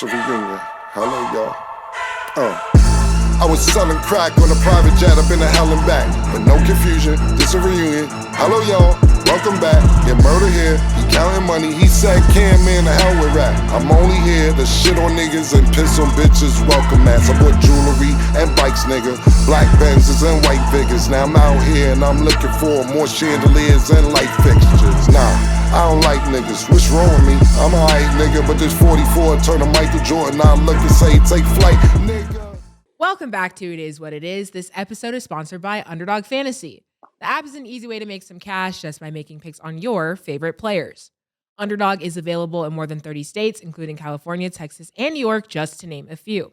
Reunion. Hello, y'all. I was selling crack on a private jet up in the hell and back. But no confusion, this a reunion. Hello, y'all. Welcome back. Get murder here. He counting money. He said, "Can man, the hell with rap. I'm only here to shit on niggas and piss on bitches. Welcome, ass. I bought jewelry and bikes, nigga. Black Benzes and white Vigors. Now I'm out here and I'm looking for more chandeliers and light fixtures. Nah. I don't like niggas, what's wrong with me? I'm a hype nigga, but this 44 turn to Michael Jordan. I look and say, take flight, nigga. Welcome back to It Is What It Is. This episode is sponsored by Underdog Fantasy. The app is an easy way to make some cash just by making picks on your favorite players. Underdog is available in more than 30 states, including California, Texas, and New York, just to name a few.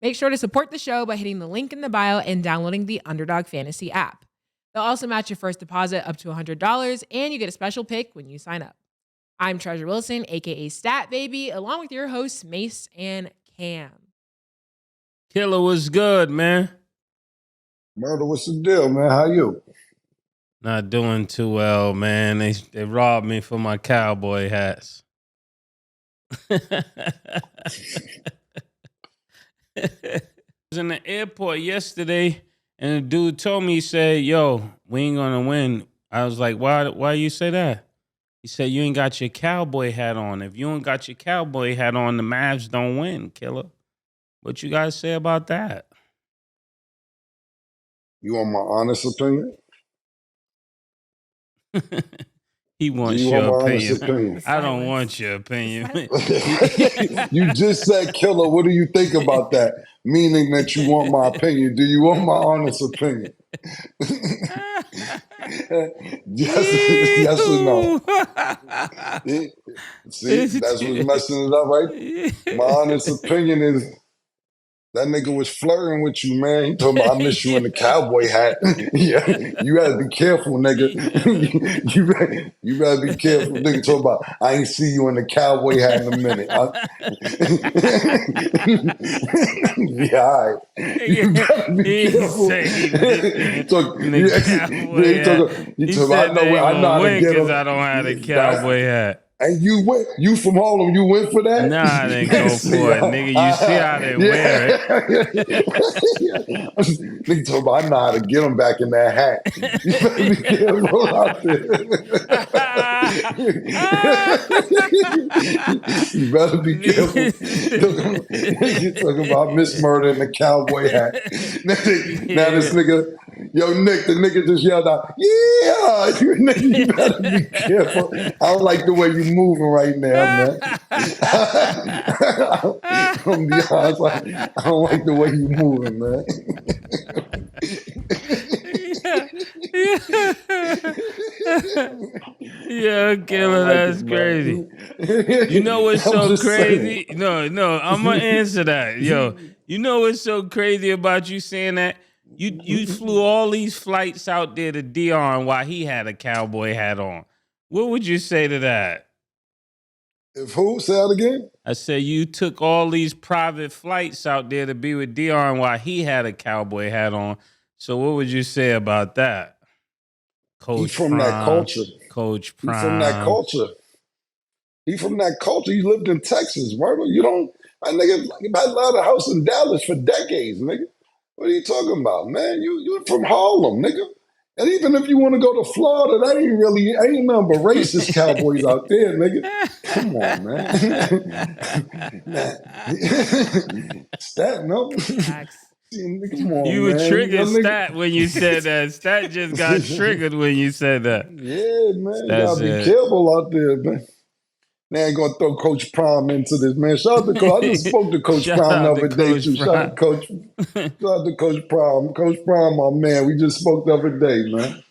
Make sure to support the show by hitting the link in the bio and downloading the Underdog Fantasy app. They'll also match your first deposit up to $100, and you get a special pick when you sign up. I'm Treasure Wilson, aka Stat Baby, along with your hosts, Mase and Cam. Killer was good, man. Murder, what's the deal, man? How you? Not doing too well, man. They robbed me for my cowboy hats. I was in the airport yesterday, and the dude told me, he said, "Yo, we ain't gonna win." I was like, why you say that? He said, "You ain't got your cowboy hat on. If you ain't got your cowboy hat on, the Mavs don't win, killer." What you guys say about that? You want my honest opinion? He wants you your want my honest opinion. opinion? I don't want your opinion. You just said killer. What do you think about that? Meaning that you want my opinion. Do you want my honest opinion? yes or no? See, that's what's messing it up, right? My honest opinion is that nigga was flirting with you, man. He told me, "I miss you in the cowboy hat." Yeah, you gotta be careful, nigga. you better be careful. Nigga talking about, "I ain't see you in the cowboy hat in a minute." Yeah, all right. You gotta be careful. He said they ain't gonna win because I don't have a cowboy hat. And you went, you from Harlem, you went for that? Nah, I didn't go for it, nigga. You see how they wear it. Nigga talking about, I know how to get them back in that hat. You better be careful out there. You better be careful. You talking about Miss Murder in the cowboy hat. Now this nigga, yo, Nick, the nigga just yelled out, "Yeah!" Nigga, you better be careful. I don't like the way you moving right now, man. I'm gonna be honest, I don't like the way you moving, man. Yeah, killer, that's crazy. You know what's so crazy? No, I'm gonna answer that. Yo, you know what's so crazy about you saying that? You flew all these flights out there to Dion while he had a cowboy hat on. What would you say to that? If who? Say that again? I said you took all these private flights out there to be with Dion while he had a cowboy hat on. So what would you say about that? He from that culture. Coach Prime. He from that culture. He from that culture. He lived in Texas, right? You don't, nigga, I love a house in Dallas for decades, nigga. What are you talking about, man? You from Harlem, nigga. And even if you want to go to Florida, that ain't nothing but racist cowboys out there, nigga. Come on, man. Stat, no. Come on, you were man. triggered, Stat, when you said that. Stat just got triggered when you said that. Yeah, man. You gotta be careful out there, man. They ain't gonna throw Coach Prime into this, man. Shout out to Coach. I just spoke to Coach Prime the other day, too. Shout out to Coach Prime. Coach Prime, my man. We just spoke the other day, man.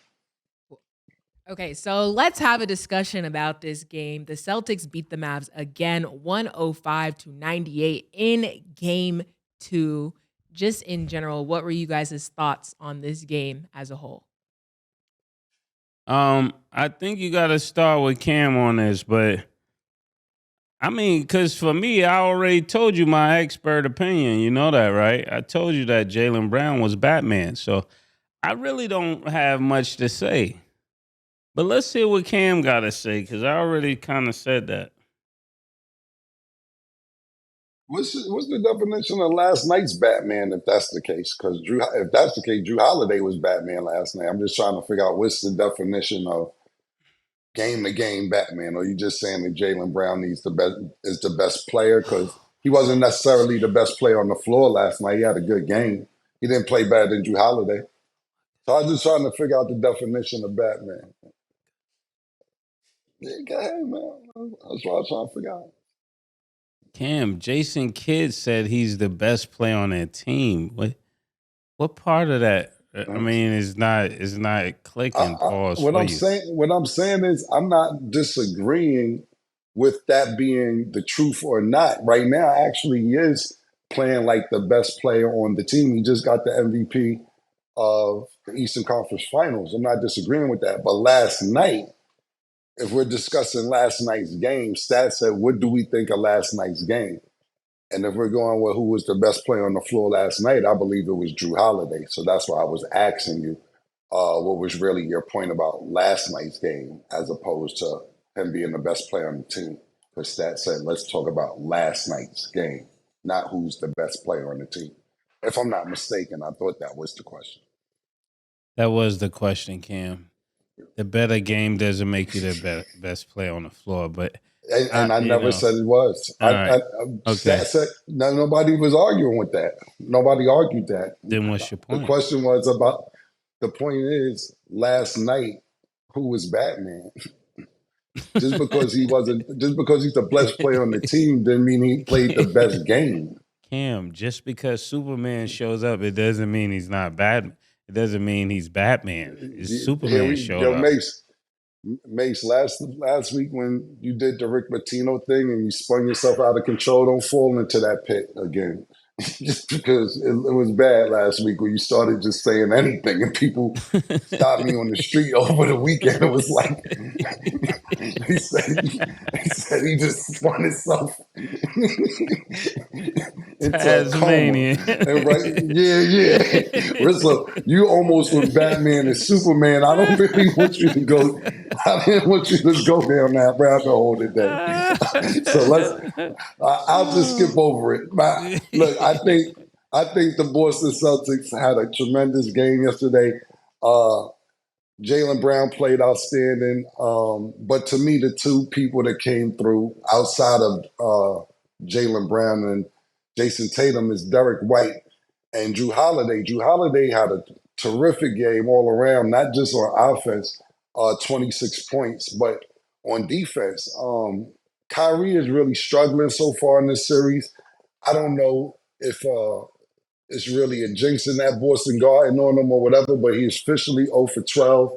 Okay, so let's have a discussion about this game. The Celtics beat the Mavs again, 105-98 in game 2. Just in general, what were you guys' thoughts on this game as a whole? I think you got to start with Cam on this, but I mean, because for me, I already told you my expert opinion. You know that, right? I told you that Jaylen Brown was Batman, so I really don't have much to say. But let's hear what Cam got to say, because I already kind of said that. What's the definition of last night's Batman if that's the case? Because if that's the case, Drew Holiday was Batman last night. I'm just trying to figure out what's the definition of game to game Batman. Or are you just saying that Jaylen Brown is the best player? Because he wasn't necessarily the best player on the floor last night. He had a good game. He didn't play better than Drew Holiday. So I was just trying to figure out the definition of Batman. Yeah, go ahead, man. That's what I was trying to figure out. Cam, Jason Kidd said he's the best player on that team. What part of that? I mean, it's not clicking. Pause. What I'm saying is, I'm not disagreeing with that being the truth or not. Right now, actually, he is playing like the best player on the team. He just got the MVP of the Eastern Conference Finals. I'm not disagreeing with that. But last night, if we're discussing last night's game, Stats said, what do we think of last night's game? And if we're going with who was the best player on the floor last night, I believe it was Drew Holiday. So that's why I was asking you what was really your point about last night's game as opposed to him being the best player on the team. Because Stats said, let's talk about last night's game, not who's the best player on the team. If I'm not mistaken, I thought that was the question. That was the question, Cam. The better game doesn't make you the best player on the floor, but I never said it was. Right. Okay. Said, nobody was arguing with that. Nobody argued that. Then what's your point? The question was about. The point is, last night, who was Batman? Just because he's the best player on the team, didn't mean he played the best game. Cam, just because Superman shows up, it doesn't mean he's not Batman. It doesn't mean he's Batman. It's Superman showed up. Mase, last week when you did the Rick Pitino thing and you spun yourself out of control, don't fall into that pit again. Just because it was bad last week when you started just saying anything and people stopped me on the street over the weekend. It was like he said he just spun himself into Tasmania. Right? Yeah. Rizzo, you almost was Batman and Superman. I don't really want you to go. I didn't want you to go down that rabbit hole today. So I'll just skip over it. Look, I think the Boston Celtics had a tremendous game yesterday. Jaylen Brown played outstanding. But to me, the two people that came through outside of Jaylen Brown and Jayson Tatum is Derek White and Drew Holiday. Drew Holiday had a terrific game all around, not just on offense, 26 points, but on defense. Kyrie is really struggling so far in this series. I don't know if it's really a jinx in that Boston Garden on him or whatever, but he's officially 0 for 12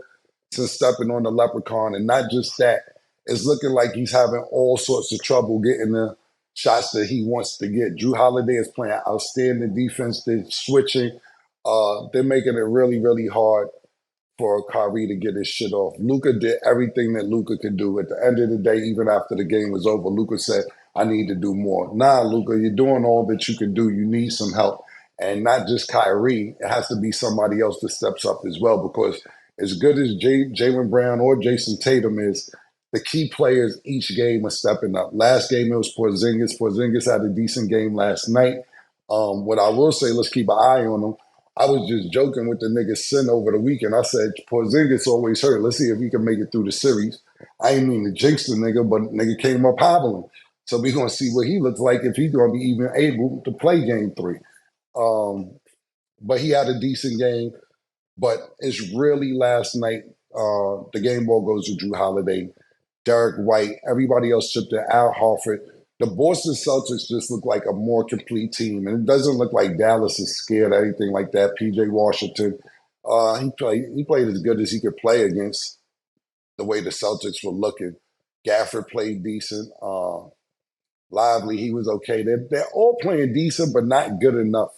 since stepping on the leprechaun. And not just that, it's looking like he's having all sorts of trouble getting the shots that he wants to get. Drew Holiday is playing outstanding defense. They're switching. They're making it really, really hard for Kyrie to get his shit off. Luka did everything that Luka could do. At the end of the day, even after the game was over, Luka said, I need to do more. Nah, Luka, you're doing all that you can do. You need some help. And not just Kyrie. It has to be somebody else that steps up as well, because as good as Jaylen Brown or Jayson Tatum is, the key players each game are stepping up. Last game, it was Porzingis. Porzingis had a decent game last night. What I will say, let's keep an eye on him. I was just joking with the nigga Sin over the weekend. I said, Porzingis always hurt. Let's see if he can make it through the series. I ain't mean to jinx the nigga, but nigga came up hobbling. So we're going to see what he looks like if he's going to be even able to play game 3. But he had a decent game. But it's really last night, the game ball goes to Drew Holiday, Derek White, everybody else chipped in, Al Horford. The Boston Celtics just look like a more complete team. And it doesn't look like Dallas is scared or anything like that. PJ Washington, he played as good as he could play against the way the Celtics were looking. Gafford played decent. Lively, he was okay. They're all playing decent, but not good enough.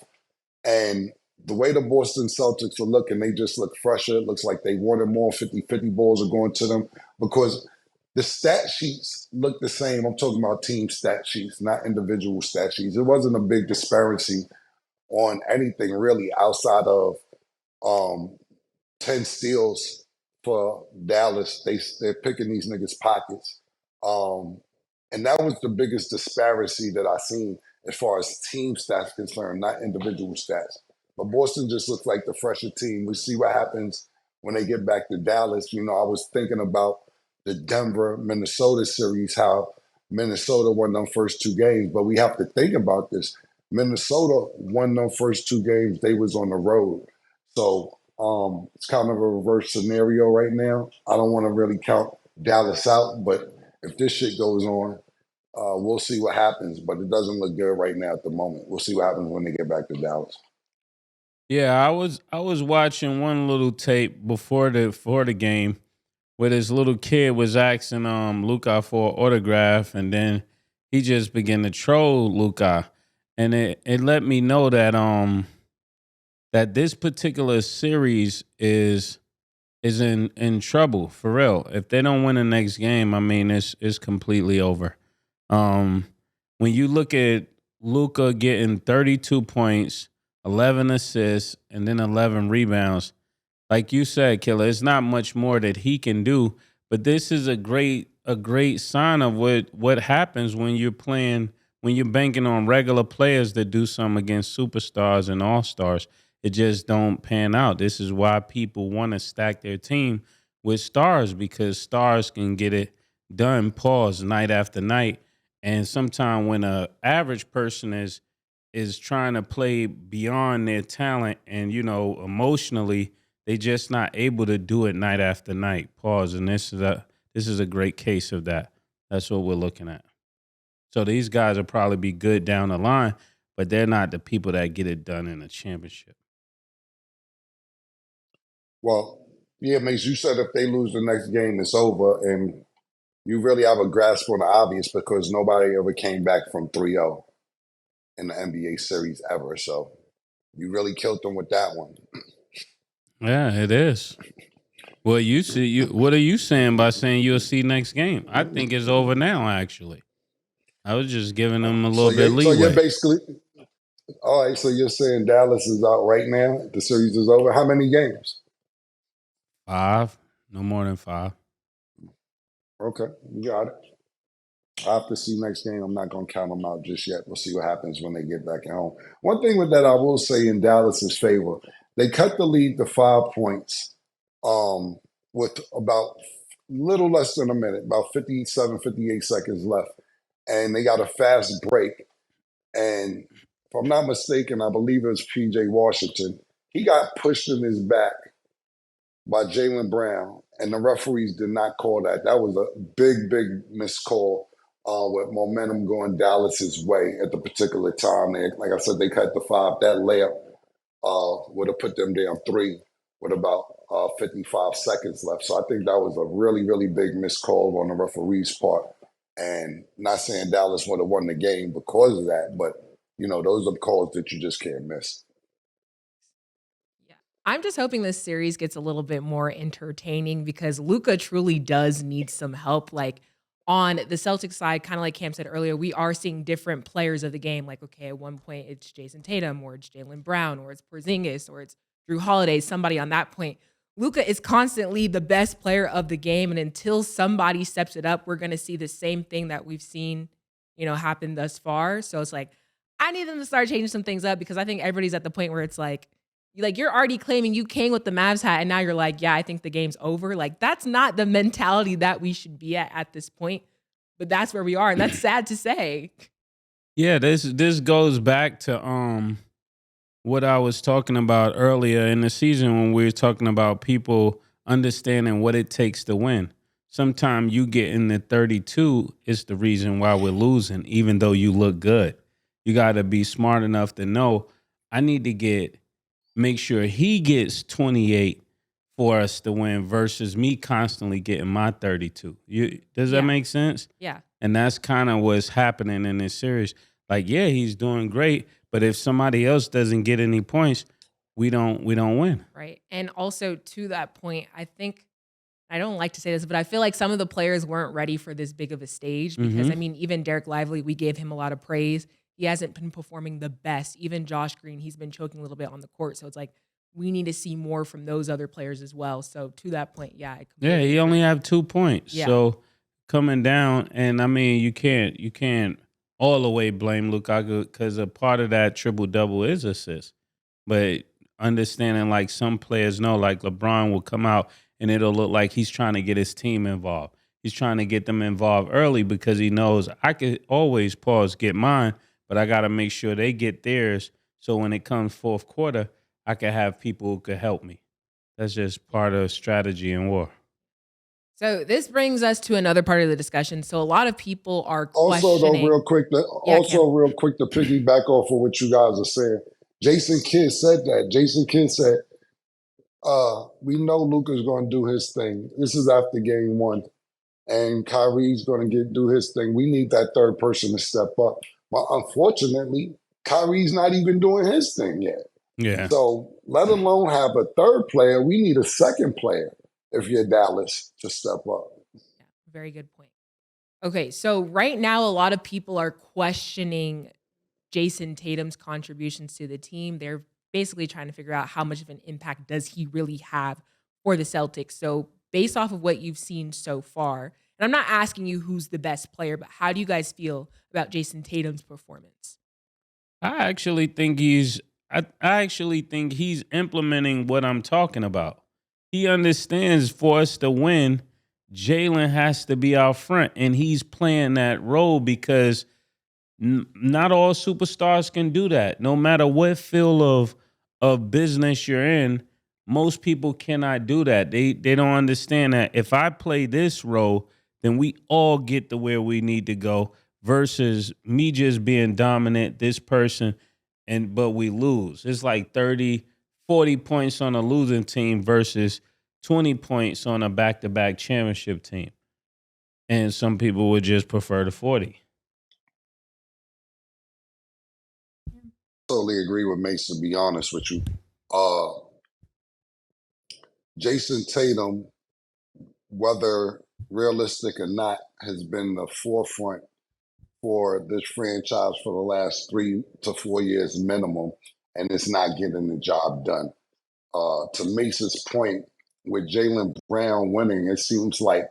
And the way the Boston Celtics are looking, they just look fresher. It looks like they wanted more 50-50 balls are going to them because the stat sheets look the same. I'm talking about team stat sheets, not individual stat sheets. It wasn't a big disparity on anything really outside of 10 steals for Dallas. They're picking these niggas' pockets. And that was the biggest disparity that I seen. as far as team stats concerned, not individual stats. But Boston just looks like the fresher team. We see what happens when they get back to Dallas. You know, I was thinking about the Denver-Minnesota series, how Minnesota won them first 2 games. But we have to think about this. Minnesota won them first 2 games. They was on the road. So it's kind of a reverse scenario right now. I don't want to really count Dallas out, but if this shit goes on, we'll see what happens. But it doesn't look good right now at the moment. We'll see what happens when they get back to Dallas. Yeah, I was watching one little tape before the game where this little kid was asking Luka for an autograph, and then he just began to troll Luka, and it let me know that that this particular series is in trouble for real. If they don't win the next game, I mean it's completely over. When you look at Luka getting 32 points, 11 assists, and then 11 rebounds. Like you said, Killer, it's not much more that he can do, but this is a great sign of what happens when you're banking on regular players that do something against superstars and all-stars. It just don't pan out. This is why people want to stack their team with stars, because stars can get it done, night after night. And sometimes when an average person is trying to play beyond their talent and, emotionally, they just not able to do it night after night. And this is a great case of that. That's what we're looking at. So these guys will probably be good down the line, but they're not the people that get it done in a championship. Well, yeah, Mace, you said if they lose the next game, it's over, and you really have a grasp on the obvious because nobody ever came back from 3-0 in the NBA series ever. So you really killed them with that one. Yeah, it is. Well, what are you saying by saying you'll see next game? I think it's over now, actually. I was just giving them a little bit leeway. So you're basically, all right, so you're saying Dallas is out right now? The series is over? How many games? 5. No more than 5. Okay, you got it. I have to see next game. I'm not going to count them out just yet. We'll see what happens when they get back at home. One thing with that I will say in Dallas's favor, they cut the lead to 5 points with about little less than a minute, about 57, 58 seconds left. And they got a fast break. And if I'm not mistaken, I believe it was P.J. Washington. He got pushed in his back by Jaylen Brown, and the referees did not call that. That was a big, big missed call with momentum going Dallas's way at the particular time. Like I said, they cut the 5. That layup would have put them down 3 with about 55 seconds left. So I think that was a really, really big missed call on the referee's part. And not saying Dallas would have won the game because of that, but, those are calls that you just can't miss. I'm just hoping this series gets a little bit more entertaining because Luka truly does need some help. Like on the Celtics side, kind of like Cam said earlier, we are seeing different players of the game. Like, okay, at one point it's Jayson Tatum or it's Jaylen Brown or it's Porzingis or it's Drew Holiday, somebody on that point. Luka is constantly the best player of the game. And until somebody steps it up, we're going to see the same thing that we've seen, happen thus far. So it's like, I need them to start changing some things up because I think everybody's at the point where it's like you're already claiming you came with the Mavs hat and now you're like, yeah, I think the game's over. Like, that's not the mentality that we should be at this point. But that's where we are, and that's sad to say. Yeah, this goes back to what I was talking about earlier in the season when we were talking about people understanding what it takes to win. Sometimes you get in the 32 is the reason why we're losing, even though you look good. You got to be smart enough to know I need to make sure he gets 28 for us to win versus me constantly getting my 32. Does that make sense? Yeah. And that's kind of what's happening in this series. Like, yeah, he's doing great, but if somebody else doesn't get any points, we don't win. Right. And also to that point, I think I don't like to say this, but I feel like some of the players weren't ready for this big of a stage because even Derek Lively, we gave him a lot of praise. He hasn't been performing the best. Even Josh Green, he's been choking a little bit on the court. So it's like we need to see more from those other players as well. So to that point, he only have 2 points. Yeah. So coming down, and I mean, you can't all the way blame Lukaku because a part of that triple-double is assists. But understanding like some players know, like LeBron will come out and it'll look like he's trying to get his team involved. He's trying to get them involved early because he knows I could always get mine, but I got to make sure they get theirs. So when it comes fourth quarter, I can have people who could help me. That's just part of strategy in war. So this brings us to another part of the discussion. So a lot of people are Also, though, questioning. real quick, to piggyback off of what you guys are saying, Jason Kidd said that. Jason Kidd said, we know Luka's going to do his thing. This is after game one. And Kyrie's going to do his thing. We need that third person to step up. But unfortunately, Kyrie's not even doing his thing yet. Yeah. So let alone have a third player, we need a second player if you're Dallas to step up. Yeah, very good point. Okay, so right now a lot of people are questioning Jayson Tatum's contributions to the team. They're basically trying to figure out how much of an impact does he really have for the Celtics. So based off of what you've seen so far, and I'm not asking you who's the best player, but how do you guys feel about Jayson Tatum's performance? I actually think he's implementing what I'm talking about. He understands for us to win, Jaylen has to be out front, and he's playing that role because not all superstars can do that. No matter what field of business you're in, most people cannot do that. They don't understand that if I play this role, then we all get to where we need to go versus me just being dominant, this person, but we lose. It's like 30, 40 points on a losing team versus 20 points on a back-to-back championship team. And some people would just prefer the 40. Totally agree with Mase, to be honest with you. Jayson Tatum, whether realistic or not, has been the forefront for this franchise for the last 3 to 4 years minimum, and it's not getting the job done. To Mace's point, with Jaylen Brown winning, it seems like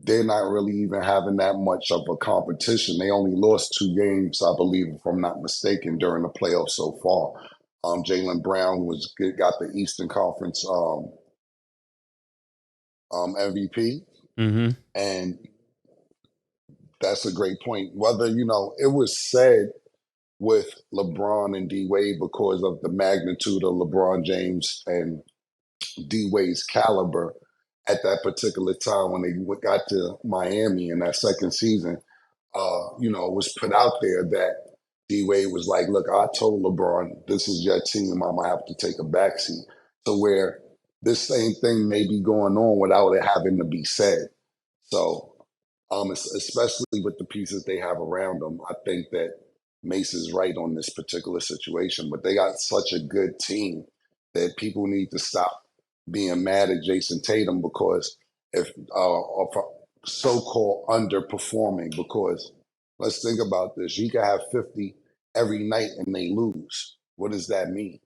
they're not really even having that much of a competition. They only lost 2 games, I believe, if I'm not mistaken, during the playoffs so far. Jaylen Brown got the Eastern Conference MVP, and that's a great point. Whether, it was said with LeBron and D-Wade because of the magnitude of LeBron James and D-Wade's caliber at that particular time when they got to Miami in that second season, it was put out there that D-Wade was like, look, I told LeBron, this is your team, I'm going to have to take a backseat. To where this same thing may be going on without it having to be said. So, especially with the pieces they have around them, I think that Mase is right on this particular situation. But they got such a good team that people need to stop being mad at Jayson Tatum because of so-called underperforming. Because let's think about this: you can have 50 every night and they lose. What does that mean?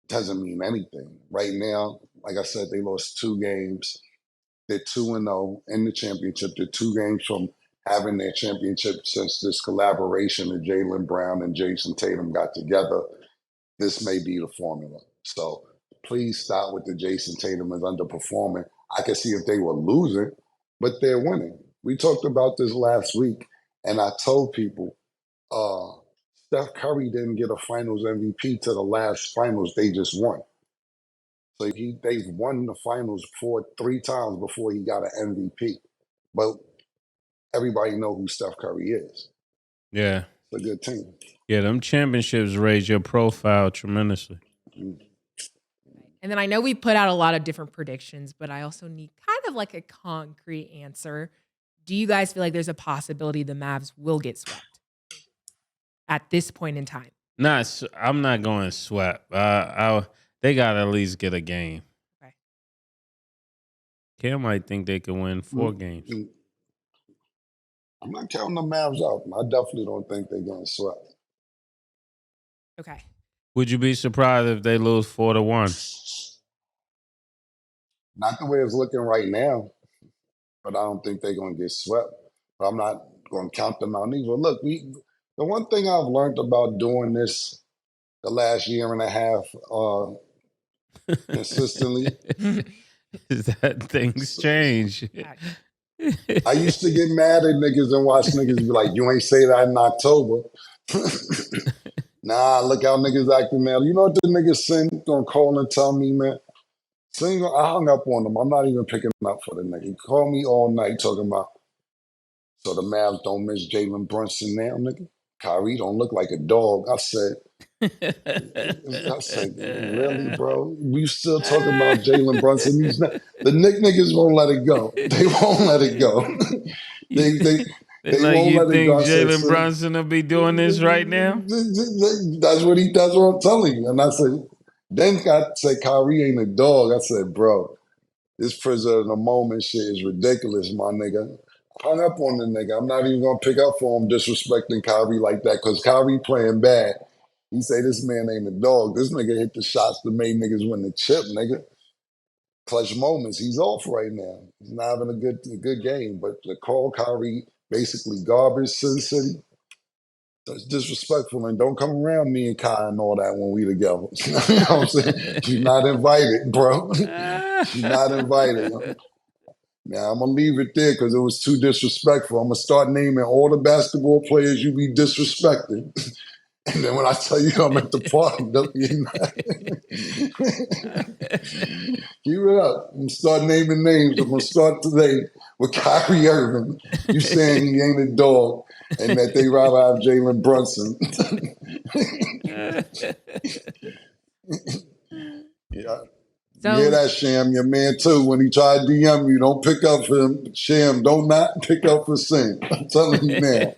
Doesn't mean anything. Right now, like I said, they lost 2 games. They're 2-0 in the championship. They're 2 games from having their championship since this collaboration that Jaylen Brown and Jayson Tatum got together. This may be the formula. So please stop with the Jayson Tatum is underperforming. I can see if they were losing, but they're winning. We talked about this last week, and I told people Steph Curry didn't get a finals MVP to the last finals they just won. So they've won the finals 3 times before he got an MVP. But everybody know who Steph Curry is. Yeah. It's a good team. Yeah, them championships raise your profile tremendously. And then I know we put out a lot of different predictions, but I also need kind of like a concrete answer. Do you guys feel like there's a possibility the Mavs will get swept at this point in time? I'm not going swept. They got to at least get a game. Okay. Cam might think they can win 4 games. I'm not counting the Mavs out. I definitely don't think they're getting swept. Okay. Would you be surprised if they lose 4-1? Not the way it's looking right now, but I don't think they're going to get swept. But I'm not going to count them out either. Look, The one thing I've learned about doing this the last year and a half consistently. Is that things change. I used to get mad at niggas and watch niggas be like, you ain't say that in October. Nah, look how niggas acting now. You know what the niggas Sin gonna call and tell me, man? Sin, I hung up on him. I'm not even picking up for the nigga. He called me all night talking about, so the Mavs don't miss Jalen Brunson now, nigga. Kyrie don't look like a dog. I said, really, bro? We still talking about Jalen Brunson? The niggas won't let it go. They won't let it go. They like won't you let it think go. Jalen Brunson will be doing this right now? That's what I'm telling you. And I said, then I said Kyrie ain't a dog. I said, bro, this prisoner in the moment shit is ridiculous, my nigga. Hung up on the nigga. I'm not even gonna pick up for him disrespecting Kyrie like that because Kyrie playing bad. He say this man ain't a dog. This nigga hit the shots that made niggas win the chip, nigga. Clutch moments. He's off right now. He's not having a good game. But to call Kyrie basically garbage, City, that's disrespectful. And don't come around me and Kai and all that when we together. You know what I'm saying? You're not invited, bro. You're not invited. Now, I'm going to leave it there because it was too disrespectful. I'm going to start naming all the basketball players you be disrespecting. And then when I tell you I'm at the party, don't be keep it up. I'm going to start naming names. I'm going to start today with Kyrie Irving. You saying he ain't a dog and that they rather have Jalen Brunson. Yeah. So, you hear that, Sham? Your man, too, when he tried to DM you, don't pick up for him. Sham, don't not pick up for Sin. I'm telling you now.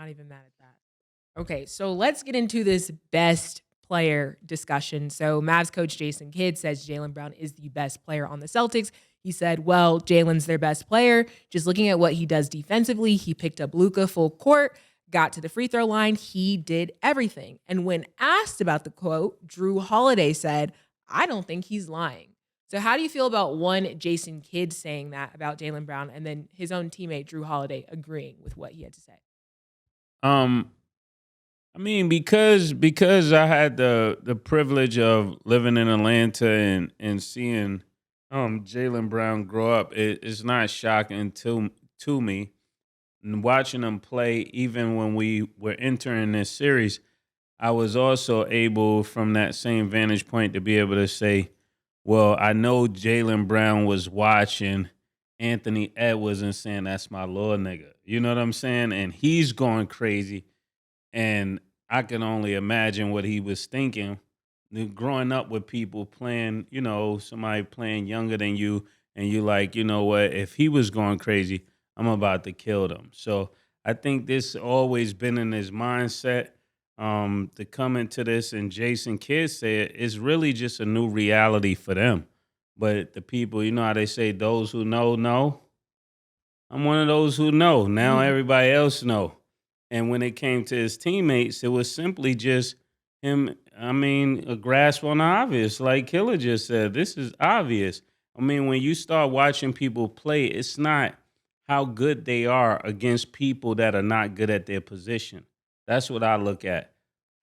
not even mad at that. Okay, so let's get into this best player discussion. So Mavs coach Jason Kidd says Jaylen Brown is the best player on the Celtics. He said, well, Jaylen's their best player. Just looking at what he does defensively, he picked up Luka full court, got to the free throw line. He did everything. And when asked about the quote, Drew Holiday said, I don't think he's lying. So how do you feel about one, Jason Kidd saying that about Jaylen Brown, and then his own teammate, Drew Holiday, agreeing with what he had to say? I mean, because I had the privilege of living in Atlanta and seeing Jaylen Brown grow up, it's not shocking to me. And watching him play, even when we were entering this series, I was also able, from that same vantage point, to be able to say, well, I know Jaylen Brown was watching Anthony Edwards and saying, that's my little nigga. You know what I'm saying? And he's going crazy. And I can only imagine what he was thinking growing up with people playing, somebody playing younger than you. And you like, you know what, if he was going crazy, I'm about to kill them. So I think this always been in his mindset to come into this. And Jason Kidd said it's really just a new reality for them. But the people, you know how they say, those who know. I'm one of those who know. Now everybody else know. And when it came to his teammates, it was simply just him, a grasp on the obvious. Like Killer just said, this is obvious. When you start watching people play, it's not how good they are against people that are not good at their position. That's what I look at.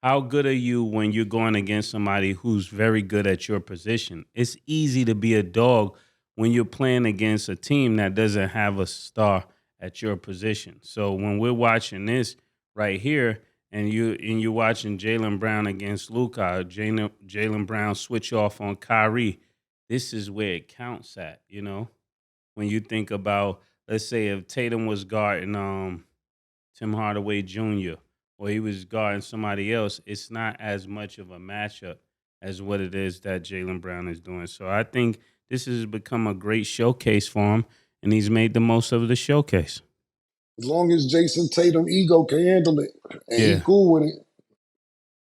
How good are you when you're going against somebody who's very good at your position? It's easy to be a dog when you're playing against a team that doesn't have a star at your position. So when we're watching this right here, and you're watching Jaylen Brown against Luka, Jaylen Brown switch off on Kyrie, this is where it counts at, when you think about, let's say if Tatum was guarding Tim Hardaway Jr. or he was guarding somebody else, it's not as much of a matchup as what it is that Jaylen Brown is doing. So I think this has become a great showcase for him, and he's made the most of the showcase. As long as Jayson Tatum ego can handle it and he cool with it,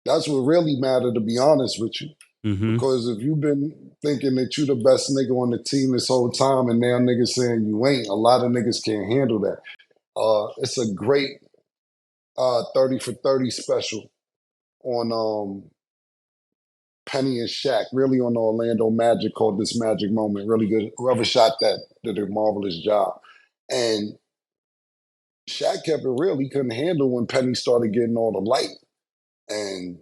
that's what really matter, to be honest with you. Mm-hmm. Because if you've been thinking that you the best nigga on the team this whole time and now niggas saying you ain't, a lot of niggas can't handle that. It's a great 30 for 30 special on Penny and Shaq, really on the Orlando Magic, called This Magic Moment. Really good. Whoever shot that did a marvelous job. And Shaq kept it real. He couldn't handle when Penny started getting all the light. And,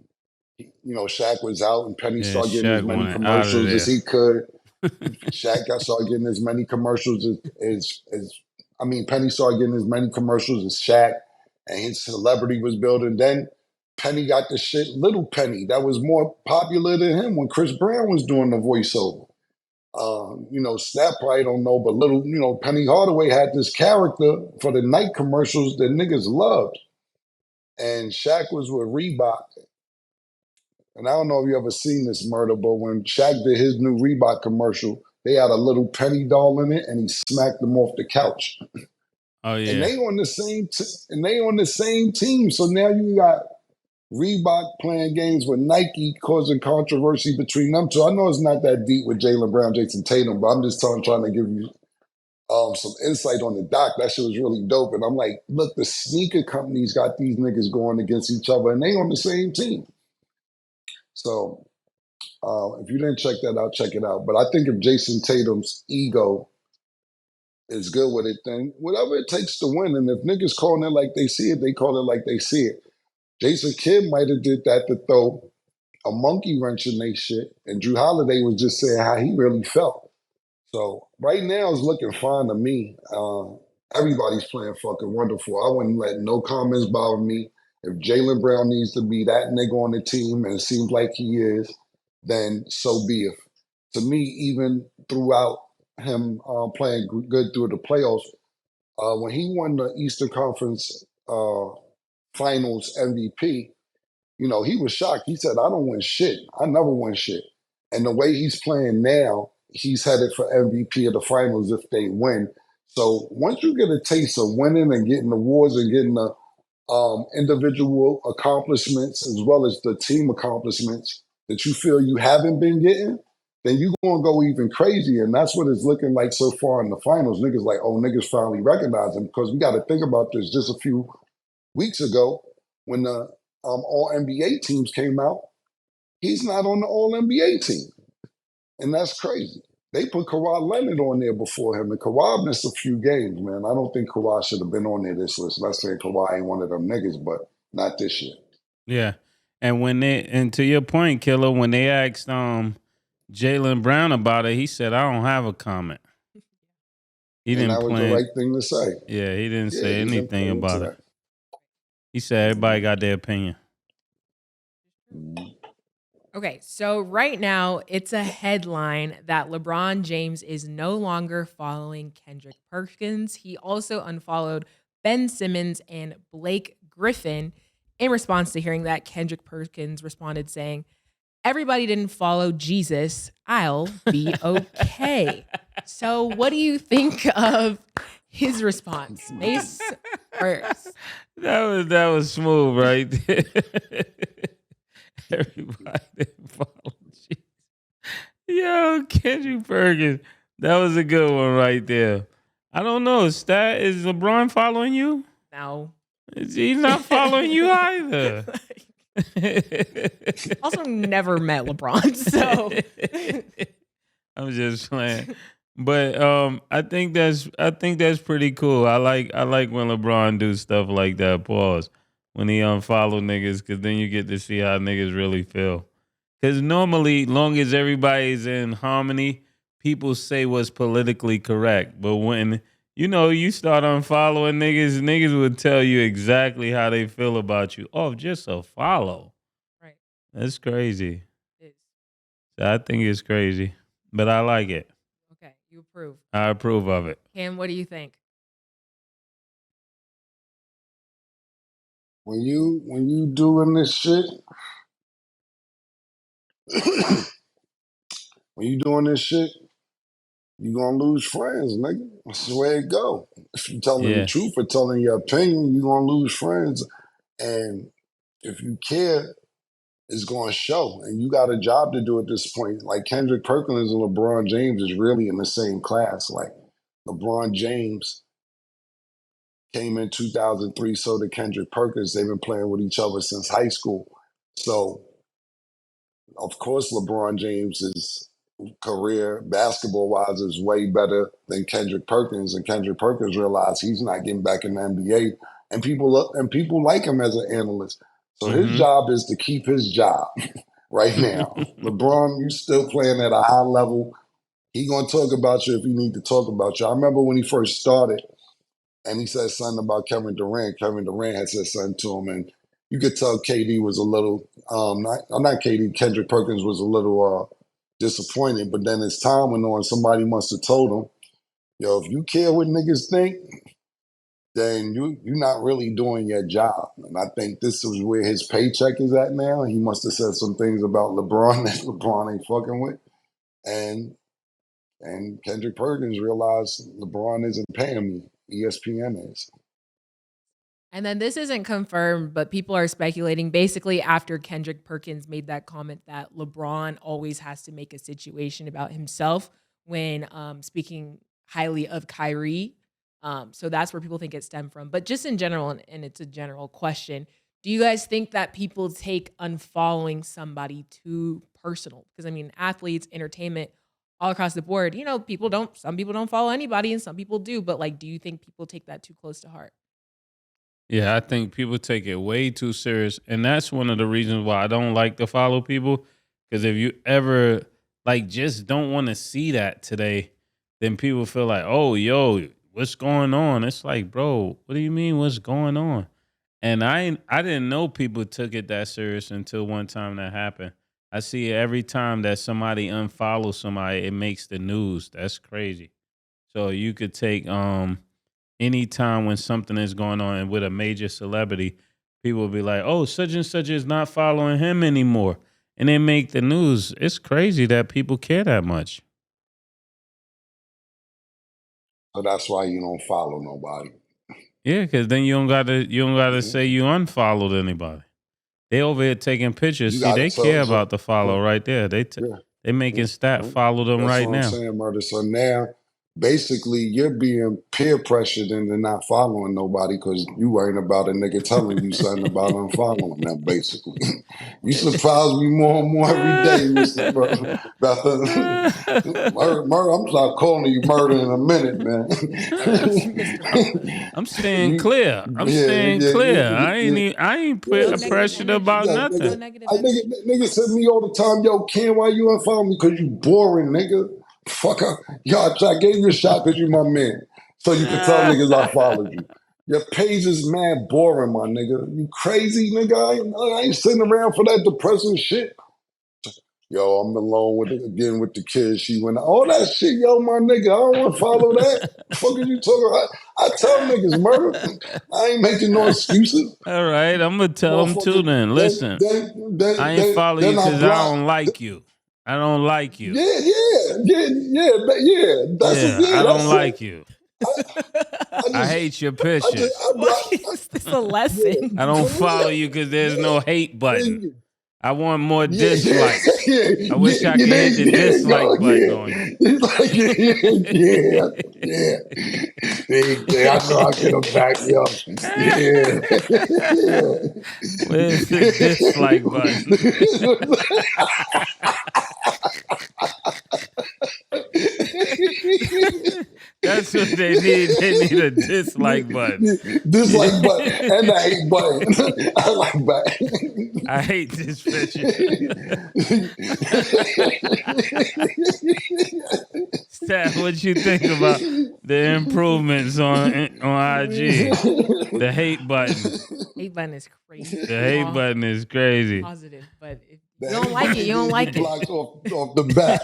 Shaq was out and Penny started getting as Shaq many wanted out of commercials as there. he could. Started getting as many commercials Penny started getting as many commercials as Shaq, and his celebrity was building. Then Penny got the shit, Little Penny, that was more popular than him when Chris Brown was doing the voiceover. Snap probably don't know, but Penny Hardaway had this character for the night commercials that niggas loved. And Shaq was with Reebok. And I don't know if you ever seen this murder, but when Shaq did his new Reebok commercial, they had a little Penny doll in it, and he smacked them off the couch. Oh yeah. And they on the same team. So now you got Reebok playing games with Nike, causing controversy between them two. I know it's not that deep with Jaylen Brown, Jayson Tatum, but I'm just trying to give you some insight on the doc. That shit was really dope. And I'm like, look, the sneaker companies got these niggas going against each other, and they on the same team. So if you didn't check that out, check it out. But I think if Jayson Tatum's ego is good with it, then whatever it takes to win. And if niggas calling it like they see it, they call it like they see it. Jason Kidd might have did that to throw a monkey wrench in they shit. And Drew Holiday was just saying how he really felt. So right now it's looking fine to me. Everybody's playing fucking wonderful. I wouldn't let no comments bother me. If Jaylen Brown needs to be that nigga on the team, and it seems like he is, then so be it. To me, even throughout him playing good through the playoffs, when he won the Eastern Conference Finals MVP, he was shocked. He said, I don't win shit. I never win shit. And the way he's playing now, he's headed for MVP of the finals if they win. So once you get a taste of winning and getting awards and getting the individual accomplishments as well as the team accomplishments that you feel you haven't been getting, then you're going to go even crazy. And that's what it's looking like so far in the finals. Niggas like, oh, niggas finally recognize him, because we got to think about this. Just a few weeks ago when the All-NBA teams came out, he's not on the All-NBA team. And that's crazy. They put Kawhi Leonard on there before him, and Kawhi missed a few games, man. I don't think Kawhi should have been on there this list. Let's say Kawhi ain't one of them niggas, but not this year. Yeah. And to your point, Killer, when they asked Jaylen Brown about it, he said, I don't have a comment. That was the right thing to say. Yeah, he didn't say anything about it. He said everybody got their opinion. Okay, so right now it's a headline that LeBron James is no longer following Kendrick Perkins. He also unfollowed Ben Simmons and Blake Griffin in response to hearing that. Kendrick Perkins responded saying, everybody didn't follow Jesus. I'll be okay. So what do you think of his response? Mase first. That was smooth, right? Everybody didn't follow Jesus. Yo, Kendrick Perkins. That was a good one right there. I don't know. Is LeBron following you? No. He's not following you either. Also never met LeBron, so I'm just playing. But I think that's pretty cool. I like when LeBron do stuff like that. Pause. When he unfollow niggas, because then you get to see how niggas really feel. Because normally, long as everybody's in harmony, people say what's politically correct. But when you start unfollowing niggas would tell you exactly how they feel about you. Oh, just a follow. Right. That's crazy. It is. So I think it's crazy, but I like it. Okay, you approve. I approve of it. Cam, what do you think? When you doing this shit, when you doing this shit, you gonna lose friends, nigga. That's the way it go. If you telling the truth or telling your opinion, you gonna lose friends. And if you care, it's gonna show. And you got a job to do at this point. Like Kendrick Perkins and LeBron James is really in the same class. Like LeBron James came in 2003, so did Kendrick Perkins. They've been playing with each other since high school. So, of course, LeBron James is career, basketball-wise, is way better than Kendrick Perkins, and Kendrick Perkins realized he's not getting back in the NBA, and people like him as an analyst. So his job is to keep his job right now. LeBron, you still playing at a high level. He gonna talk about you if he need to talk about you. I remember when he first started, and he said something about Kevin Durant. Kevin Durant had said something to him, and you could tell KD was a little, not KD, Kendrick Perkins was a little disappointed. But then as time went on, somebody must have told him, yo, if you care what niggas think, then you're not really doing your job. And I think this is where his paycheck is at now. He must have said some things about LeBron that LeBron ain't fucking with. And Kendrick Perkins realized LeBron isn't paying me. ESPN is. And then this isn't confirmed, but people are speculating basically after Kendrick Perkins made that comment that LeBron always has to make a situation about himself when speaking highly of Kyrie. So that's where people think it stemmed from. But just in general, and it's a general question, do you guys think that people take unfollowing somebody too personal? Because I mean, athletes, entertainment, all across the board, you know, some people don't follow anybody and some people do. But like, do you think people take that too close to heart? Yeah, I think people take it way too serious. And that's one of the reasons why I don't like to follow people. Because if you ever like just don't want to see that today, then people feel like, oh, yo, what's going on? It's like, bro, what do you mean what's going on? And I didn't know people took it that serious until one time that happened. I see every time that somebody unfollows somebody, it makes the news. That's crazy. So you could take any time when something is going on with a major celebrity, people will be like, oh, such and such is not following him anymore. And they make the news. It's crazy that people care that much. So that's why you don't follow nobody. Yeah, because then you don't gotta say you unfollowed anybody. They over here taking pictures. See, they care about the follow right there. They making stat follow them That's right what I'm now. saying, Murder. So now, basically, you're being peer pressured into not following nobody because you worrying about a nigga telling you something about unfollowing them, basically. You surprise me more and more every day, Mr. Murder. Murder, I'm start calling you Murder in a minute, man. I'm staying clear. I'm staying clear. I ain't pressured about nothing. Nigga said to me all the time, yo, Ken, why you unfollow me? Because you boring, nigga. Fuck up. Yo, I gave you a shot because you my man. So you can tell niggas I followed you. Your page is mad boring, my nigga. You crazy, nigga? I ain't sitting around for that depressing shit. Yo, I'm alone with the kids. She went, all that shit, yo, my nigga. I don't want to follow that. The fuck are you talking about? I tell niggas murder. I ain't making no excuses. All right, I'm gonna tell them too. Then listen, I ain't follow you because I don't like you. I don't like you. Yeah. I don't like you. I hate your pictures. Is this a lesson? I don't follow you because there's no hate button. I want more dislikes. I wish I could hit the dislike button on you. He's like, yeah. I know I get him back, yo. Where's the dislike button? That's what they need. They need a dislike button. Dislike button and a hate button. I like that. I hate this picture. Stat, what you think about the improvements on IG? The hate button. Hate button is crazy. The hate button is crazy. Positive, but if you don't like it, you don't like it. Blocked off the back.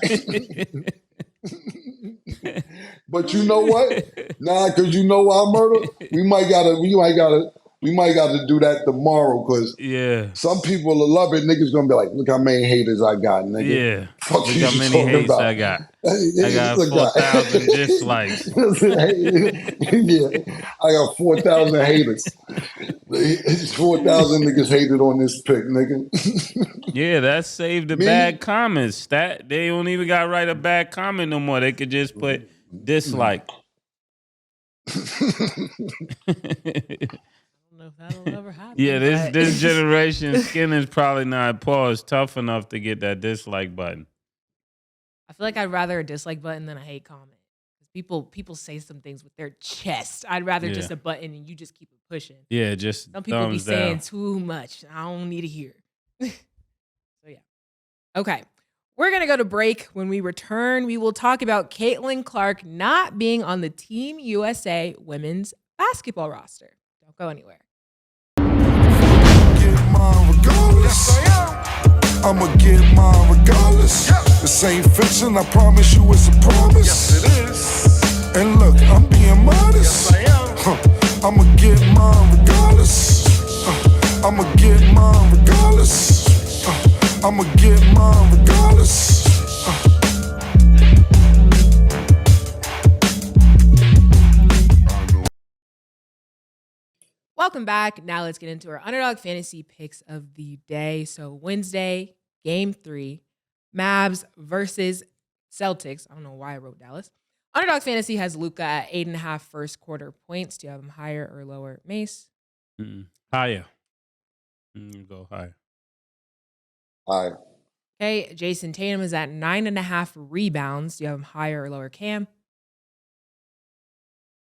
But you know what? Nah, because you know why, Murder? We might gotta do that tomorrow because some people will love it. Niggas gonna be like, look how many haters I got, nigga. Yeah. Fuck look you how many hates about. I got. I got 4,000 dislikes. Yeah, I got 4,000 haters. 4,000 niggas hated on this pic, nigga. Yeah, that saved the bad comments. Stat, they don't even got to write a bad comment no more. They could just put dislike. I don't know if that'll ever happen. Yeah, this generation skin is probably not paused tough enough to get that dislike button. I feel like I'd rather a dislike button than a hate comment. People say some things with their chest. I'd rather just a button and you just keep it pushing. Yeah, just some people be thumbs saying down. too much. I don't need to hear. So yeah. Okay. We're going to go to break. When we return, we will talk about Caitlin Clark not being on the Team USA women's basketball roster. Don't go anywhere. Get mine regardless. I'ma get mine regardless. This ain't fiction, I promise you it's a promise. Yes, it is. And look, I'm being modest. Yes, I am. I'ma get mine regardless. I'ma get mine regardless. I'ma get mine regardless. Welcome back. Now let's get into our Underdog Fantasy picks of the day. So Wednesday, Game 3, Mavs versus Celtics. I don't know why I wrote Dallas. Underdog Fantasy has Luka at 8.5 first quarter points. Do you have him higher or lower, Mase? Higher. Go higher. Higher. Okay, Jayson Tatum is at 9.5 rebounds. Do you have him higher or lower, Cam?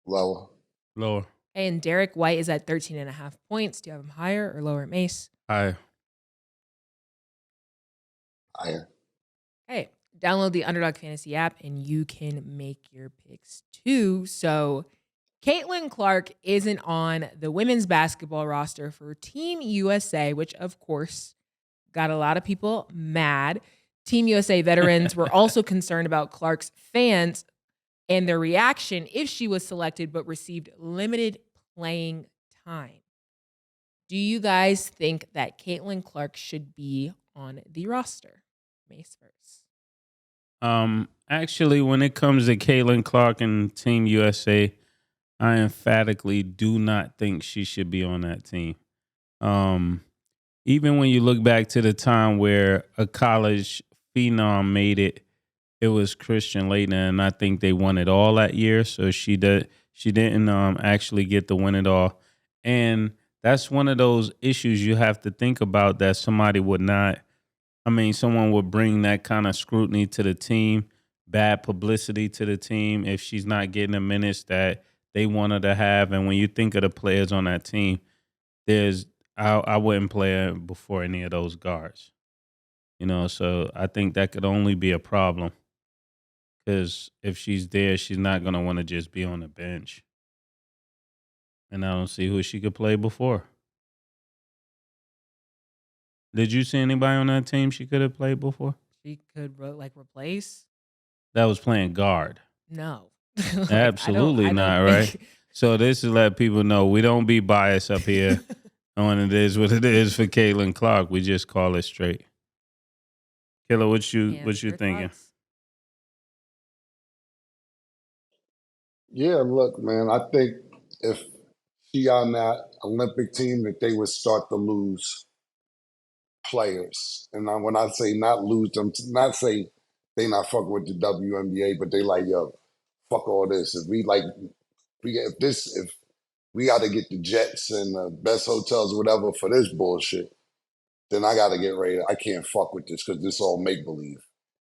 Lower. Lower. Okay, and Derek White is at 13.5 points. Do you have him higher or lower, Mase? Higher. Higher. Okay, download the Underdog Fantasy app and you can make your picks too. So Caitlin Clark isn't on the women's basketball roster for Team USA, which of course got a lot of people mad. Team USA veterans were also concerned about Clark's fans and their reaction if she was selected but received limited playing time. Do you guys think that Caitlin Clark should be on the roster? Mase first. Actually, when it comes to Caitlin Clark and Team USA, I emphatically do not think she should be on that team. Even when you look back to the time where a college phenom made it, it was Christian Laettner, and I think they won it all that year. So she didn't actually get to win it all, and that's one of those issues you have to think about, that somebody would not. I mean, someone would bring that kind of scrutiny to the team, bad publicity to the team if she's not getting the minutes that they want her to have. And when you think of the players on that team, I wouldn't play her before any of those guards. So I think that could only be a problem. Because if she's there, she's not going to want to just be on the bench. And I don't see who she could play before. Did you see anybody on that team she could have played before? She could replace? That was playing guard. No. Absolutely not, right? So this is let people know we don't be biased up here on it is what it is for Caitlin Clark. We just call it straight. Killer, what you thinking? Thoughts? Yeah, look, man, I think if she on that Olympic team, that they would start to lose players. And when I say not lose them, not say they not fucking with the WNBA, but they like, yo, fuck all this. If we got to get the jets and the best hotels or whatever for this bullshit, then I got to get ready. I can't fuck with this because this all make believe.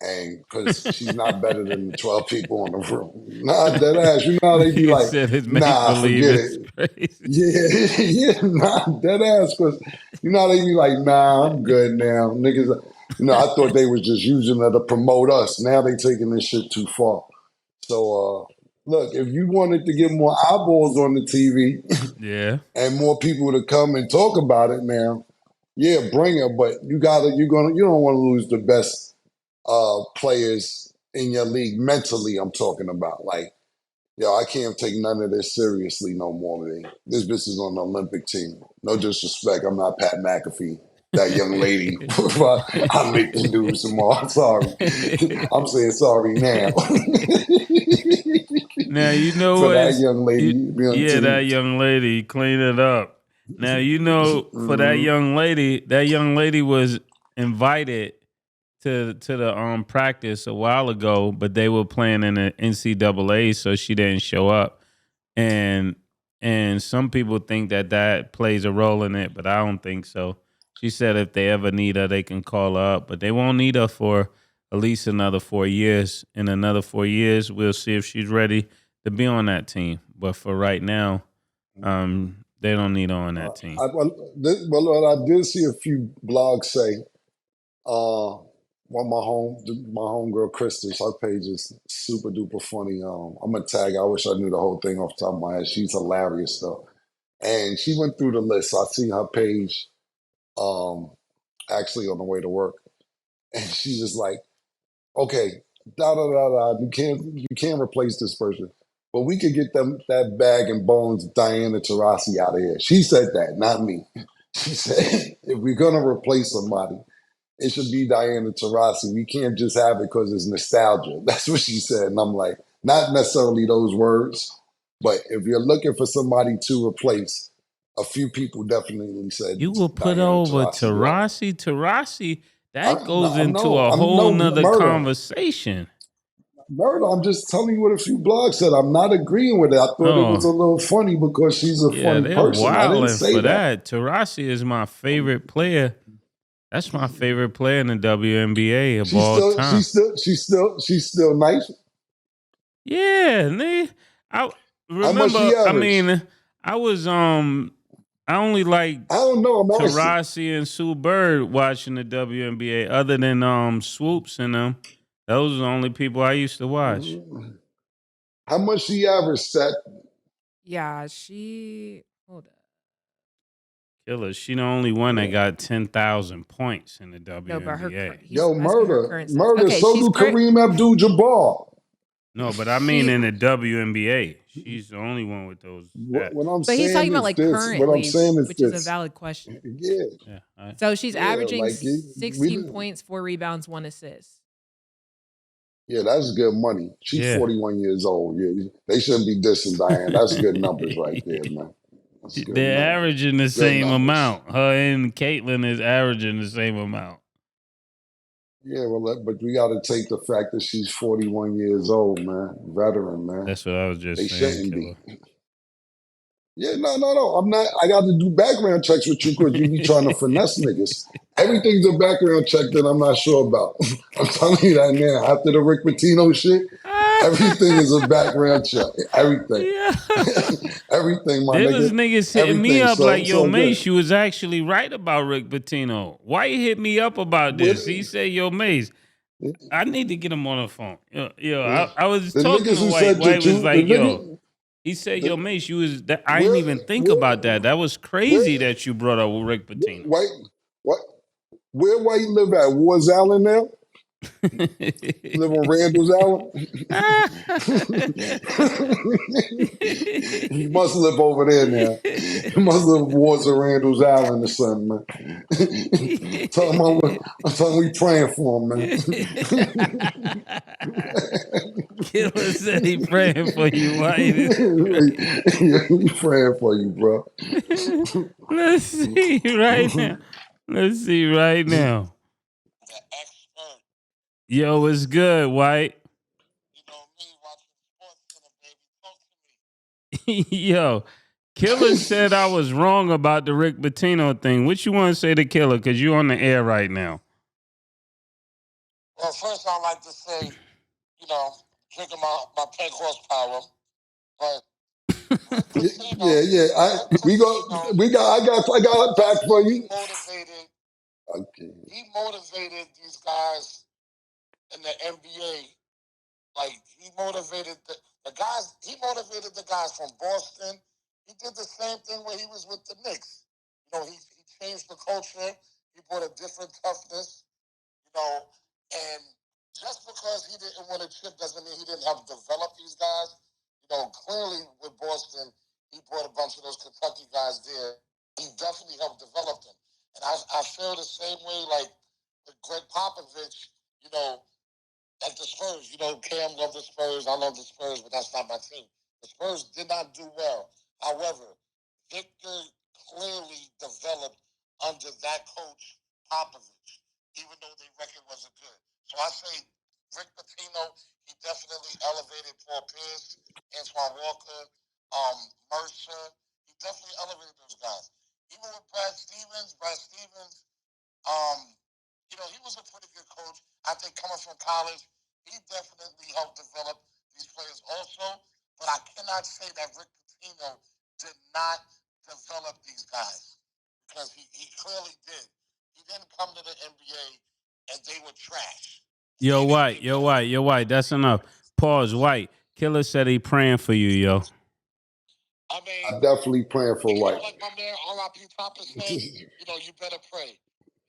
And because she's not better than the 12 people in the room. Nah, dead ass. You know how they be like, nah, forget it. Yeah, nah, dead ass. Because you know how they be like, nah, I'm good now. Niggas, I thought they was just using her to promote us. Now they taking this shit too far. So, look, if you wanted to get more eyeballs on the TV, yeah, and more people to come and talk about it now, yeah, bring her. But you don't want to lose the best players in your league mentally. I'm talking about, like, yo, I can't take none of this seriously no more. Man. This bitch is on the Olympic team. No disrespect, I'm not Pat McAfee. That young lady, I'll make the news tomorrow. Sorry, I'm saying sorry now. Now you know for what that young lady. That young lady, clean it up. Now for that young lady was invited to the practice a while ago, but they were playing in the NCAA, so she didn't show up. And some people think that plays a role in it, but I don't think so. She said if they ever need her, they can call her up, but they won't need her for at least another 4 years. In another 4 years, we'll see if she's ready to be on that team. But for right now, they don't need her on that team. I did see a few blogs say, well, my homegirl Kristen, her page is super duper funny. I'm gonna tag. I wish I knew the whole thing off the top of my head. She's hilarious though, and she went through the list. I see her page, actually on the way to work, and she's just like, okay, da da da da. You can't replace this person, but we could get that bag and bones Diana Taurasi out of here. She said that, not me. She said if we're gonna replace somebody, it should be Diana Taurasi. We can't just have it because it's nostalgia. That's what she said. And I'm like, not necessarily those words, but if you're looking for somebody to replace, a few people definitely said You will put Diana over Taurasi. Taurasi. That goes into No, a whole nother murder. conversation. Murder, I'm just telling you what a few blogs said. I'm not agreeing with it. I thought it was a little funny because she's a funny person. I didn't say for that. Taurasi is my favorite player. That's my favorite player in the WNBA of all time. She's still nice. Yeah, I remember. I mean, I was I only like Taurasi and Sue Bird watching the WNBA. Other than Swoops and them, those are the only people I used to watch. How much she averaged, Seth? Yeah, she. Hold up. Killer. She the only one that got 10,000 points in the WNBA. No, but murder. Okay, so do Kareem Abdul-Jabbar. No, but I mean in the WNBA. She's the only one with those. But he's talking about like currently, which is a valid question. Yeah. So she's averaging 16 points, 4 rebounds, 1 assist. Yeah, that's good money. She's 41 years old. Yeah, they shouldn't be dissing Diane. That's good numbers right there, man. They're averaging the same amount. Her and Caitlin is averaging the same amount. Yeah, well, but we got to take the fact that she's 41 years old, man. Veteran, man. That's what I was just saying. They shouldn't be. Yeah, no. I'm not. I got to do background checks with you because you be trying to finesse niggas. Everything's a background check that I'm not sure about. I'm telling you that now. After the Rick Pitino shit, everything is a background check. Everything. Yeah. Everything, my nigga. There was niggas hitting me up like, yo, Mase, you was actually right about Rick Pitino. Why you hit me up about this? He said, yo, Mase, I need to get him on the phone. I was talking to White. White was like, yo. He said, yo, Mase, you was that I didn't even think about that. That was crazy that you brought up with Rick Pitino. Where White live at? Wars Allen now? Live on Randall's Island? He must live over there now. He must live Wars of Randall's Island or something, man. Tell him we praying for him, man. Killer said he praying for you, White. Yeah, he praying for you, bro. Let's see right now. Yo, it's good, White. You know me watching SportsCenter, baby. Talk to me. Yo, Killer said I was wrong about the Rick Pitino thing. What you want to say to Killer? Because you on the air right now. Well, first I'd like to say, drinking my peg horsepower, but I got a pack for you. He motivated these guys in the NBA. Like he motivated the guys. He motivated the guys from Boston. He did the same thing when he was with the Knicks. He changed the culture. He brought a different toughness. And just because he didn't win a chip doesn't mean he didn't help develop these guys. Clearly with Boston, he brought a bunch of those Kentucky guys there. He definitely helped develop them. And I feel the same way like with Greg Popovich, like the Spurs. Cam loved the Spurs. I love the Spurs, but that's not my team. The Spurs did not do well. However, Victor clearly developed under that coach, Popovich, even though their record wasn't good. So I say Rick Pitino, he definitely elevated Paul Pierce, Antoine Walker, Mercer. He definitely elevated those guys. Even with Brad Stevens, he was a pretty good coach. I think coming from college, he definitely helped develop these players also. But I cannot say that Rick Pitino did not develop these guys because he clearly did. He didn't come to the NBA and they were trash. Yo, White. That's enough. Pause, White. Killer said he praying for you, yo. I mean, I'm definitely praying for White. Like my man R.I.P. Papa said, you better pray.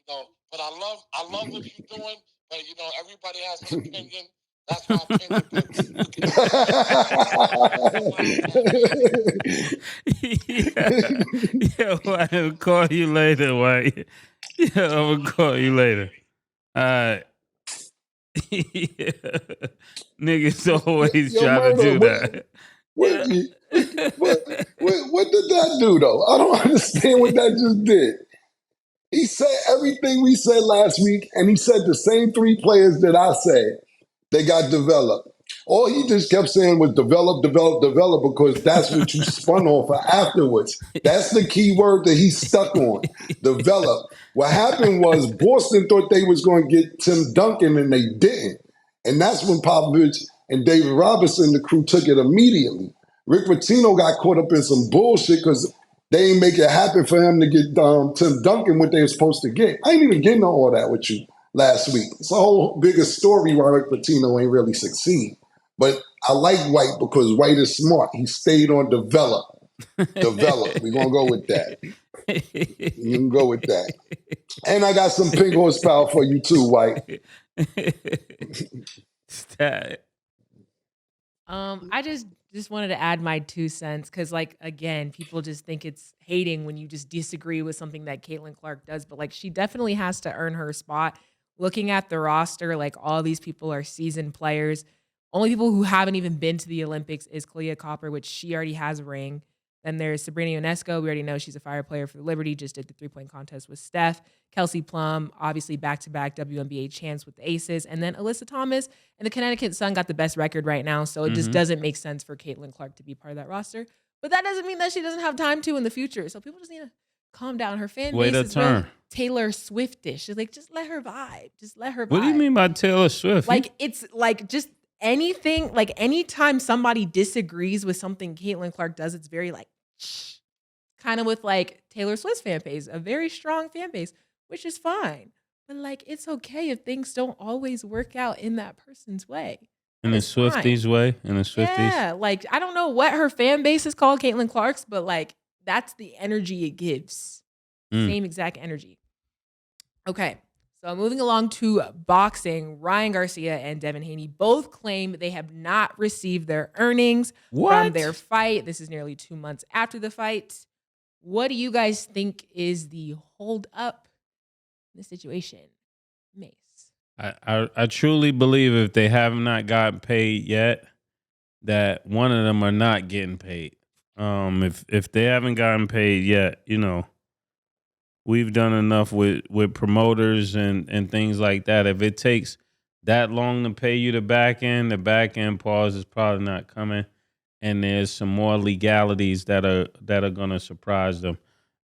But I love what you're doing. But everybody has an opinion. That's my opinion. Yeah, I'll call you later, White. Yeah, I'm gonna call you later. All right. Yeah. Niggas always try to do that. What did that do, though? I don't understand what that just did. He said everything we said last week, and he said the same three players that I said. They got developed. All he just kept saying was develop, because that's what you spun off for afterwards. That's the key word that he stuck on. Develop. What happened was Boston thought they was going to get Tim Duncan, and they didn't. And that's when Popovich and David Robinson, the crew, took it immediately. Rick Pitino got caught up in some bullshit because they ain't make it happen for him to get Tim Duncan what they were supposed to get. I ain't even getting all that with you last week. It's a whole bigger story why Rick Pitino ain't really succeed. But I like White because White is smart. He stayed on develop. Develop. We're going to go with that. You can go with that. And I got some pink horsepower for you too, White. I just wanted to add my 2 cents because, again, people just think it's hating when you just disagree with something that Caitlin Clark does. But, she definitely has to earn her spot. Looking at the roster, all these people are seasoned players. Only people who haven't even been to the Olympics is Kalia Copper, which she already has a ring. Then there's Sabrina Ionesco. We already know she's a fire player for Liberty, just did the 3-point contest with Steph. Kelsey Plum, obviously back-to-back WNBA champs with the Aces. And then Alyssa Thomas and the Connecticut Sun got the best record right now, so it just doesn't make sense for Caitlin Clark to be part of that roster. But that doesn't mean that she doesn't have time to in the future. So people just need to calm down. Her fan base is real Taylor Swiftish. She's just let her vibe. Just let her vibe. What do you mean by Taylor Swift? It's just anything, anytime somebody disagrees with something Caitlin Clark does, it's very kind of with Taylor Swift's fan base, a very strong fan base, which is fine. But it's okay if things don't always work out in that person's way. In the Swifties way? In the Swifties? Yeah, I don't know what her fan base is called, Caitlin Clark's, but that's the energy it gives. Same exact energy. Okay. So moving along to boxing, Ryan Garcia and Devin Haney both claim they have not received their earnings from their fight. This is nearly 2 months after the fight. What do you guys think is the hold up in the situation? Mase. I truly believe if they have not gotten paid yet, that one of them are not getting paid. If they haven't gotten paid yet, we've done enough with promoters and things like that. If it takes that long to pay you the back end pause is probably not coming. And there's some more legalities that are going to surprise them.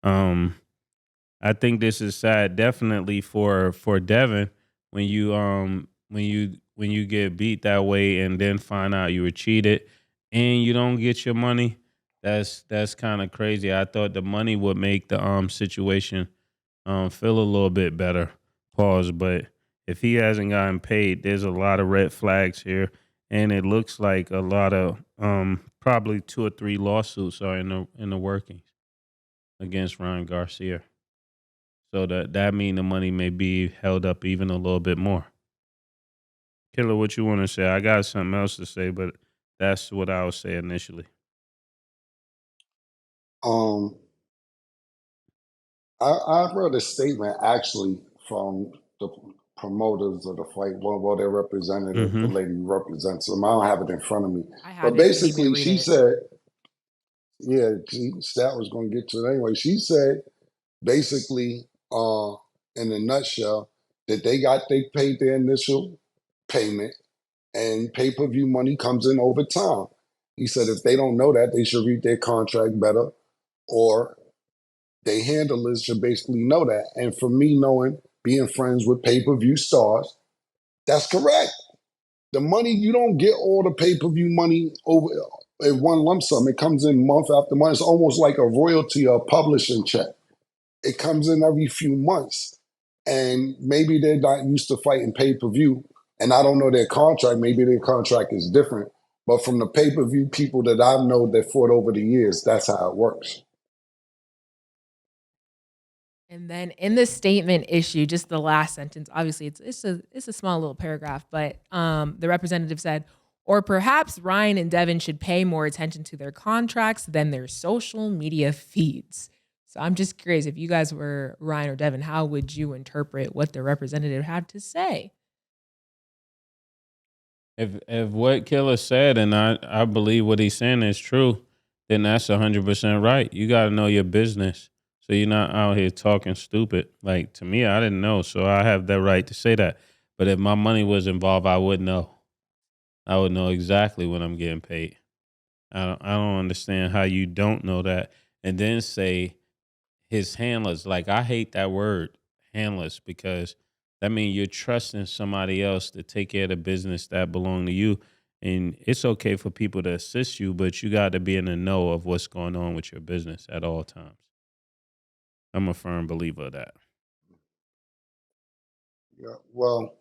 I think this is sad, definitely for Devin when you get beat that way and then find out you were cheated and you don't get your money. That's kind of crazy. I thought the money would make the situation feel a little bit better. Pause. But if he hasn't gotten paid, there's a lot of red flags here, and it looks like a lot of probably 2 or 3 lawsuits are in the workings against Ryan Garcia. So that means the money may be held up even a little bit more. Killer, what you want to say? I got something else to say, but that's what I would say initially. I've read a statement actually from the promoters of the fight, well, their representative, the lady who represents them. I don't have it in front of me. But basically, she said, Stat was going to get to it anyway. She said, basically, in a nutshell, that they paid their initial payment and pay-per-view money comes in over time. He said if they don't know that, they should read their contract better, or they handlers should basically know that. And for me, knowing being friends with pay-per-view stars. That's correct. The money, you don't get all the pay-per-view money over in one lump sum. It comes in month after month. It's almost like a royalty or a publishing check. It comes in every few months. And maybe they're not used to fighting pay-per-view. And I don't know their contract. Maybe their contract is different. But from the pay-per-view people that I know that fought over the years, that's how it works. And then in the statement issue, just the last sentence, obviously it's a small little paragraph, but the representative said, or perhaps Ryan and Devin should pay more attention to their contracts than their social media feeds. So I'm just curious, if you guys were Ryan or Devin, how would you interpret what the representative had to say? If what Killer said, and I believe what he's saying is true, then that's 100% right. You got to know your business. So you're not out here talking stupid. Like, to me, I didn't know, so I have that right to say that. But if my money was involved, I would know. I would know exactly when I'm getting paid. I don't understand how you don't know that. And then say his handlers. Like, I hate that word, handlers, because that means you're trusting somebody else to take care of the business that belong to you. And it's okay for people to assist you, but you got to be in the know of what's going on with your business at all times. I'm a firm believer of that. Yeah, well,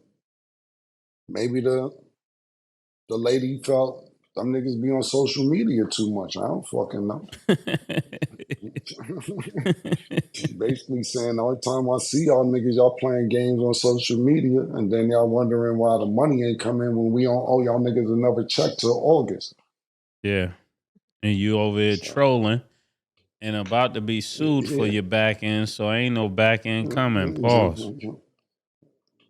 maybe the lady felt them niggas be on social media too much. I don't fucking know. Basically saying the only time I see y'all niggas, y'all playing games on social media, and then y'all wondering why the money ain't coming when we don't owe y'all niggas another check till August. Yeah. And you over here trolling and about to be sued for your back end, so ain't no back end coming. Pause.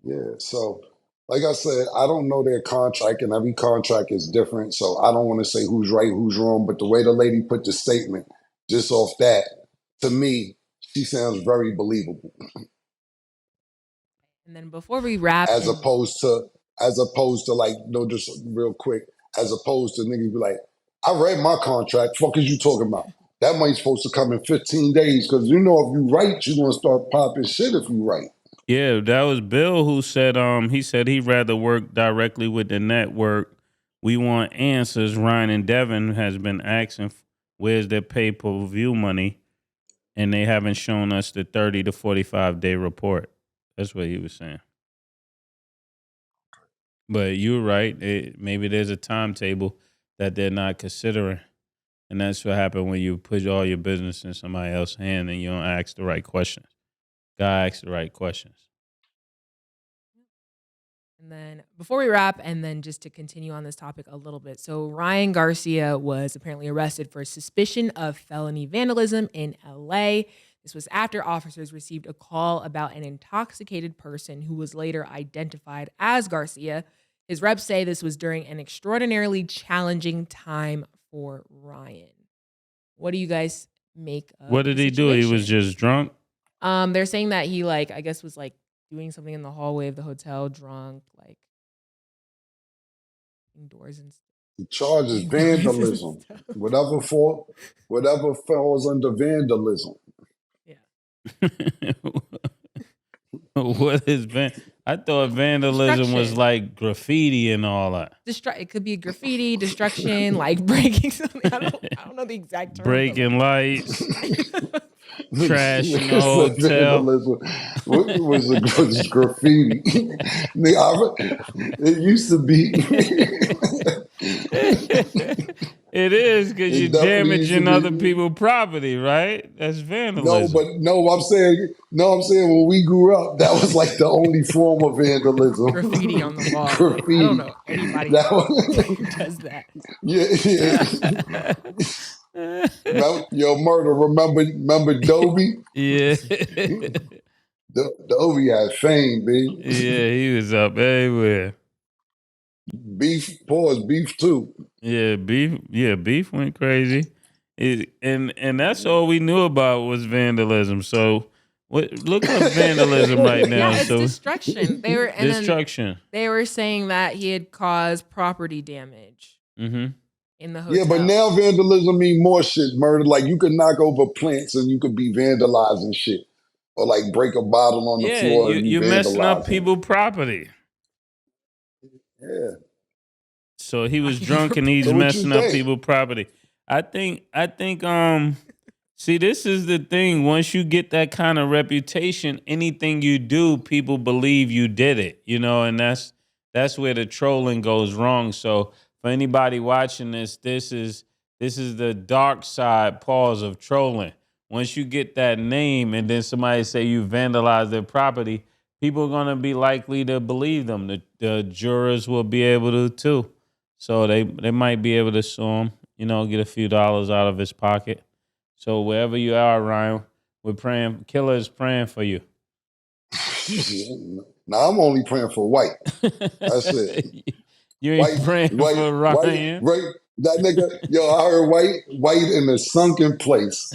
Yeah, so like I said, I don't know their contract, and every contract is different, so I don't want to say who's right, who's wrong, but the way the lady put the statement, just off that, to me, she sounds very believable. And then before we wrap, As opposed to like, no, just real quick, as opposed to niggas be like, I read my contract, fuck is you talking about? That money's supposed to come in 15 days, because you know if you write, you're going to start popping shit if you write. Yeah, that was Bill who said he said he'd rather work directly with the network. We want answers. Ryan and Devin has been asking where's their pay-per-view money, and they haven't shown us the 30 to 45 day report. That's what he was saying. But you're right. Maybe there's a timetable that they're not considering. And that's what happened when you put all your business in somebody else's hand and you don't ask the right questions. Gotta ask the right questions. And then before we wrap, and then just to continue on this topic a little bit. So Ryan Garcia was apparently arrested for suspicion of felony vandalism in LA. This was after officers received a call about an intoxicated person who was later identified as Garcia. His reps say this was during an extraordinarily challenging time for Ryan. What do you guys make of What did the he do? He was situation? just drunk? They're saying that he I guess was doing something in the hallway of the hotel, drunk, indoors and stuff. The charge is vandalism. Whatever falls under vandalism. Yeah. What is I thought vandalism was Destruction. like graffiti and all that. It could be graffiti, destruction, breaking something. I don't know the exact term. Breaking lights, trash in the hotel. Vandalism. What was graffiti? It used to be. It is because It you're definitely used damaging to be. other people's property, right? That's vandalism. I'm saying when we grew up, that was like the only form of vandalism. Graffiti on the wall. Graffiti. I don't know anybody who does that. Yeah. Yo, Murder, remember Dobie? Yeah. Dobie had fame, B. Yeah, he was up everywhere. Beef too. Yeah, beef went crazy. And that's all we knew about was vandalism. So look up vandalism right now. Yeah, it's so destruction. destruction. They were saying that he had caused property damage in the hotel. Yeah, but now vandalism mean more shit, Murder. Like you could knock over plants and you could be vandalizing shit. or like break a bottle on the floor and you're messing up vandalizing. people's property. Yeah. So he was drunk and he's messing up people's property. I think see, this is the thing. Once you get that kind of reputation, anything you do, people believe you did it, you know, and that's where the trolling goes wrong. So for anybody watching this is the dark side pause of trolling. Once you get that name and then somebody say you vandalized their property, people are gonna be likely to believe them. The jurors will be able to too. So they might be able to sue him, you know, get a few dollars out of his pocket. So wherever you are, Ryan, we're praying. Killer is praying for you. Now I'm only praying for White. That's it. You ain't praying for Ryan. White, that nigga, yo, I heard White in a sunken place.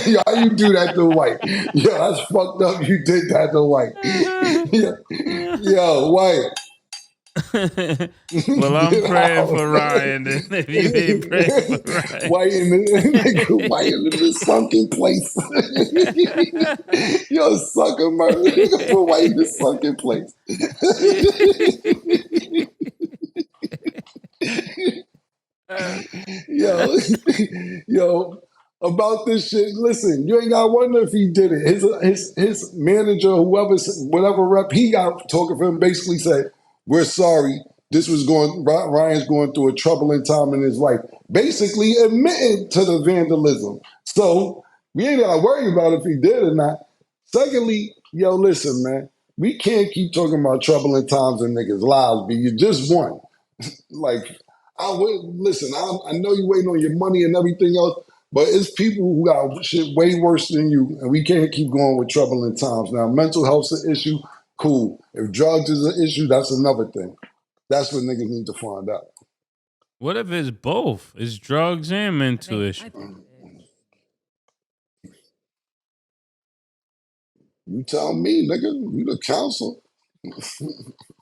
Yo, how you do that to White? Yo, that's fucked up. You did that to White. Yo, White. Well, I'm praying for Ryan. Then if you ain't praying for Ryan, White in the sunken place. Yo, sucker murder. Put White in the sunken place. Yo, about this shit. Listen, you ain't gotta wonder if he did it. His manager, whatever rep he got talking for him, basically said, "We're sorry. Ryan's going through a troubling time in his life." Basically admitting to the vandalism. So we ain't gotta worry about if he did or not. Secondly, yo, listen, man, we can't keep talking about troubling times in niggas' lives, but you just won. Like, I know you waiting on your money and everything else, but it's people who got shit way worse than you, and we can't keep going with troubling times. Now, mental health's an issue, cool. If drugs is an issue, that's another thing. That's what niggas need to find out. What if it's both? It's drugs and mental issue. You tell me, nigga. You the counsel.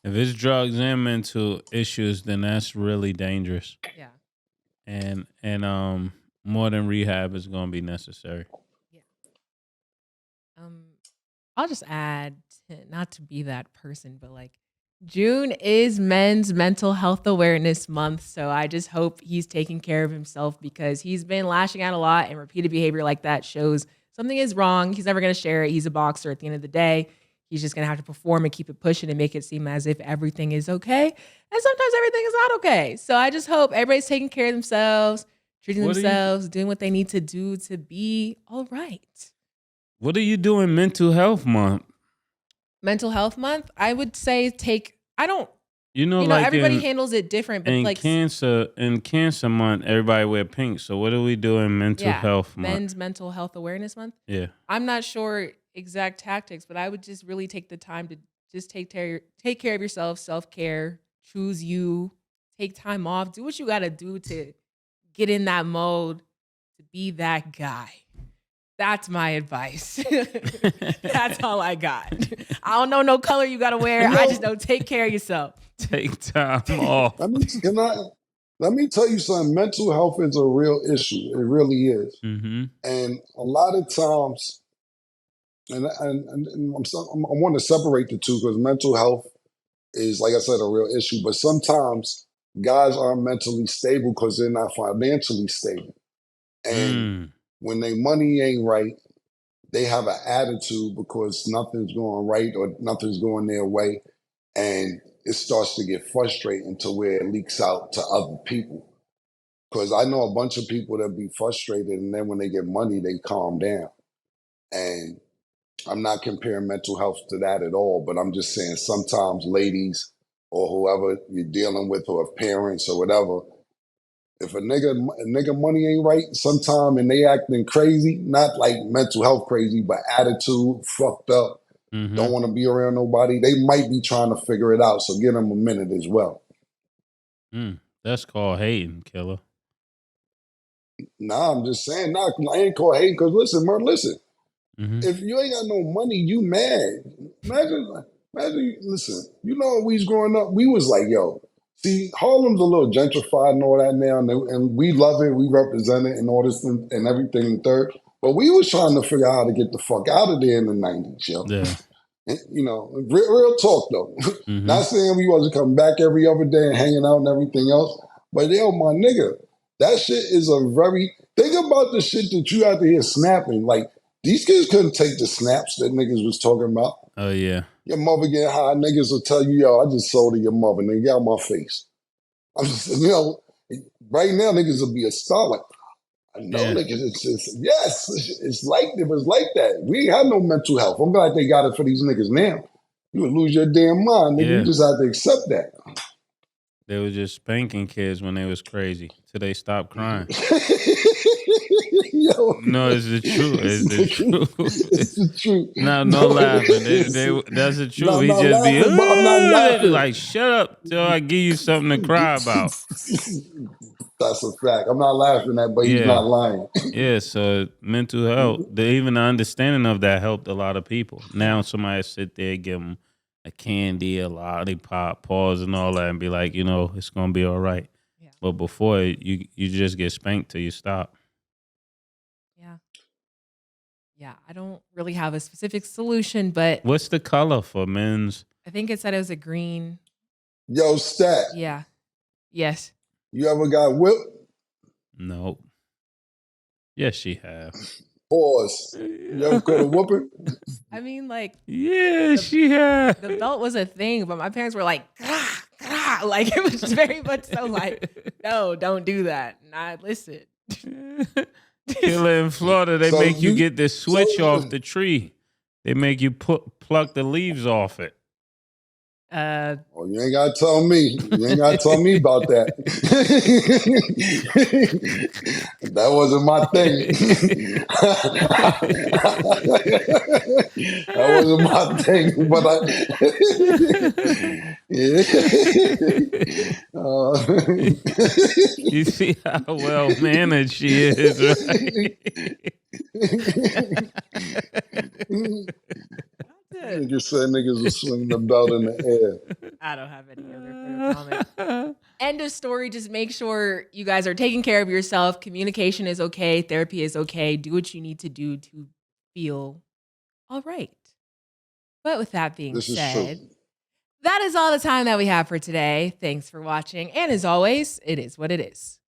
If it's drugs and mental issues, then that's really dangerous. Yeah. And more than rehab is going to be necessary. Yeah. I'll just add, not to be that person, but like June is Men's Mental Health Awareness Month, so I just hope he's taking care of himself because he's been lashing out a lot, and repeated behavior like that shows something is wrong. He's never going to share it. He's a boxer at the end of the day. He's just going to have to perform and keep it pushing and make it seem as if everything is okay. And sometimes everything is not okay. So I just hope everybody's taking care of themselves, treating themselves, doing what they need to do to be all right. What are you doing Mental Health Month? Mental Health Month, I would say like everybody handles it different. But in like Cancer Month, everybody wear pink. So what do we do in Mental Health Month? Men's Mental Health Awareness Month? Yeah. I'm not sure exact tactics, but I would just really take the time to just take care of yourself, self-care, choose you, take time off, do what you got to do to get in that mode, to be that guy. That's my advice. That's all I got. I don't know no color you got to wear. I just know take care of yourself. Take time off. Let me tell you something. Mental health is a real issue. It really is. Mm-hmm. And a lot of times, and I want to separate the two because mental health is, like I said, a real issue. But sometimes guys aren't mentally stable because they're not financially stable. And when their money ain't right, they have an attitude because nothing's going right or nothing's going their way. And it starts to get frustrating to where it leaks out to other people. Because I know a bunch of people that be frustrated, and then when they get money, they calm down. And I'm not comparing mental health to that at all, but I'm just saying sometimes ladies or whoever you're dealing with, or parents or whatever, if a nigga money ain't right sometime and they acting crazy, not like mental health crazy, but attitude fucked up, don't want to be around nobody, they might be trying to figure it out. So give them a minute as well. That's called hating, Killer. Nah, I'm just saying, I ain't called hating because listen. If you ain't got no money, you mad. Imagine, listen, you know when we was growing up, we was like, yo, see, Harlem's a little gentrified and all that now, and we love it, we represent it and all this and everything in third. But we was trying to figure out how to get the fuck out of there in the 90s, yo. Yeah. You know, real talk though. Mm-hmm. Not saying we wasn't coming back every other day and hanging out and everything else, but yo, my nigga, that shit is a very, think about the shit that you had to hear snapping. Like, these kids couldn't take the snaps that niggas was talking about. Oh, yeah. Your mother getting high, niggas will tell you, yo, I just sold to your mother, nigga, get out my face. I'm just, you know, right now niggas will be a star. Like, I know, niggas, it's like it was like that. We ain't had no mental health. I'm glad they got it for these niggas now. You would lose your damn mind, nigga. You just have to accept that. They was just spanking kids when they was crazy till they stopped crying. Yo, no, it's the truth. It's the truth. It's the truth. No laughing. That's the truth. No, He just laughing, be but I'm not laughing. Like, shut up till I give you something to cry about. That's a fact. I'm not laughing at, but he's not lying. Yeah, so mental health, even the understanding of that helped a lot of people. Now somebody sit there, give them a candy, a lollipop, pause and all that and be like, you know, it's going to be all right. Yeah. But before, you just get spanked till you stop. Yeah. Yeah, I don't really have a specific solution, but... What's the color for men's? I think it said it was a green. Yo, Stat. Yeah. Yes. You ever got whipped? No. Yes, she have. Pause. You ever caught a whooping? I mean, like... Yeah, she have. The belt was a thing, but my parents were like, grah, grah. Like, it was very much so like, no, don't do that. Nah, listen. Killer in Florida, they make you get the switch off the tree. They make you pluck the leaves off it. Oh, you ain't gotta tell me. You ain't gotta tell me about that. That wasn't my thing. That wasn't my thing. But you see how well mannered she is, right? Niggas said niggas was swinging the belt in the air. I don't have any other further comment. End of story. Just make sure you guys are taking care of yourself. Communication is okay. Therapy is okay. Do what you need to do to feel all right. But with that being said, that is all the time that we have for today. Thanks for watching. And as always, it is what it is.